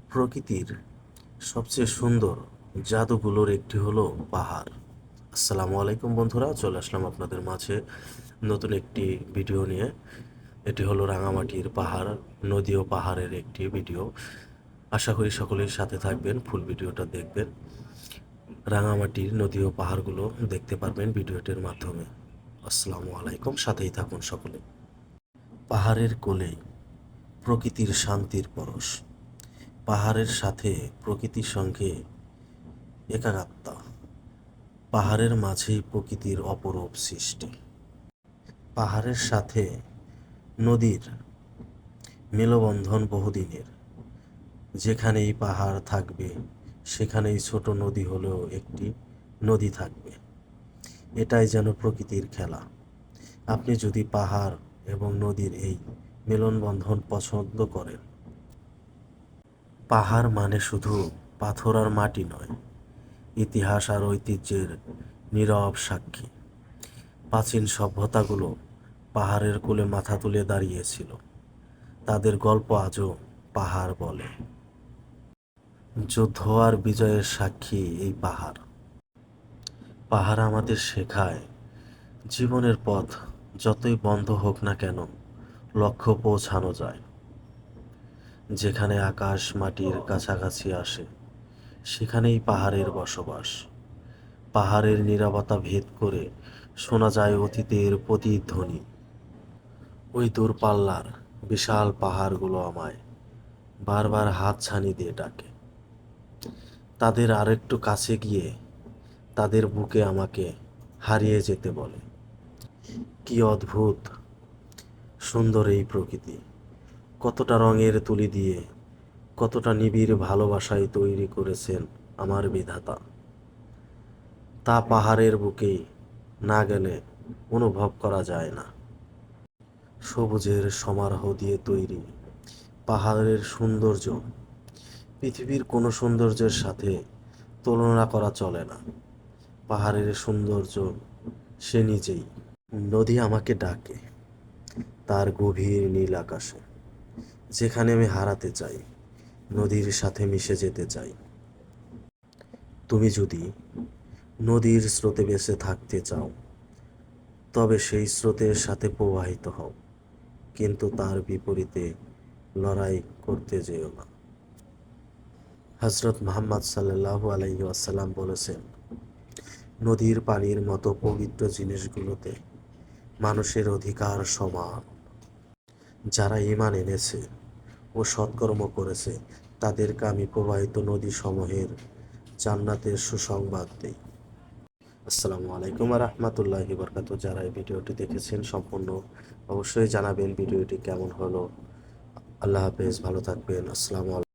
প্রকৃতির সবচেয়ে সুন্দর জাদুগুলোর একটি হলো পাহাড়। আসসালামু আলাইকুম বন্ধুরা, চলে আসলাম আপনাদের মাঝে নতুন একটি ভিডিও নিয়ে। এটি হলো রাঙামাটির পাহাড়, নদী ও পাহাড়ের একটি ভিডিও। আশা করি সকলেই সাথে থাকবেন, ফুল ভিডিওটা দেখবেন। রাঙামাটির নদী ও পাহাড়গুলো দেখতে পারবেন ভিডিওটির মাধ্যমে। আসসালামু আলাইকুম, সাথেই থাকুন সকলে। পাহাড়ের কোলে প্রকৃতির শান্তির পরশ। পাহাড়ের সাথে প্রকৃতির সঙ্গে একাকাত্মতা। পাহাড়ের মাঝেই প্রকৃতির অপরূপ সৃষ্টি। পাহাড়ের সাথে নদীর মেলবন্ধন বহুদিনের। যেখানেই পাহাড় থাকবে সেখানেই ছোট নদী হলেও একটি নদী থাকবে। এটাই যেন প্রকৃতির খেলা। আপনি যদি পাহাড় এবং নদীর এই মেলনবন্ধন পছন্দ করেন, পাহাড় মানে শুধু পাথর আর মাটি নয়, ইতিহাস আর ঐতিহ্যের নীরব সাক্ষী। প্রাচীন সভ্যতাগুলো পাহাড়ের কোলে মাথা তুলে দাঁড়িয়েছিল। তাদের গল্প আজও পাহাড় বলে। যুদ্ধ আর বিজয়ের সাক্ষী এই পাহাড়। পাহাড় আমাদের শেখায়, জীবনের পথ যতই বন্ধ হোক না কেন, লক্ষ্য পৌঁছানো যায়। যেখানে আকাশ মাটির কাছাকাছি আসে, সেখানেই পাহাড়ের বসবাস। পাহাড়ের নীরবতা ভেদ করে শোনা যায় অতীতের প্রতিধ্বনি। ওই দূরপাল্লার বিশাল পাহাড়গুলো আমায় বারবার হাতছানি দিয়ে ডাকে। তাদের আরেকটু কাছে গিয়ে তাদের বুকে আমাকে হারিয়ে যেতে বলে। কি অদ্ভুত সুন্দর এই প্রকৃতি! কতটা রঙের তুলি দিয়ে, কতটা নিবিড় ভালোবাসায় তৈরি করেছেন আমার বিধাতা। তা পাহাড়ের বুকেই না গেলে অনুভব করা যায় না। সবুজের সমারোহ দিয়ে তৈরি পাহাড়ের সৌন্দর্য পৃথিবীর কোনো সৌন্দর্যের সাথে তুলনা করা চলে না। পাহাড়ের সৌন্দর্য সে নিজেই। নদী আমাকে ডাকে তার গভীর নীল আকাশে, যেখানে আমি হারাতে চাই, নদীর সাথে মিশে যেতে চাই। তুমি যদি নদীর স্রোতে বেঁচে থাকতে চাও, তবে সেই স্রোতের সাথে প্রবাহিত হও, কিন্তু তার বিপরীতে লড়াই করতে যেও না। হযরত মুহাম্মদ সাল্লাল্লাহু আলাইহি ওয়াসাল্লাম বলেছেন, নদীর পানির মতো পবিত্র জিনিসগুলোতে মানুষের অধিকার সমান। যারা ঈমান এনেছে ও সৎকর্ম করেছে, তাদেরকে আমি প্রবাহিত নদী সমূহের জান্নাতের সুসংবাদ দেই। আসসালামু আলাইকুম ওয়া রাহমাতুল্লাহি ওয়া বারাকাতুহু। যারা এই ভিডিওটি দেখেছেন সম্পূর্ণ অবশ্যই জানাবেন ভিডিওটি কেমন হলো। আল্লাহ হাফেজ, ভালো থাকবেন। আসসালামু আলাইকুম।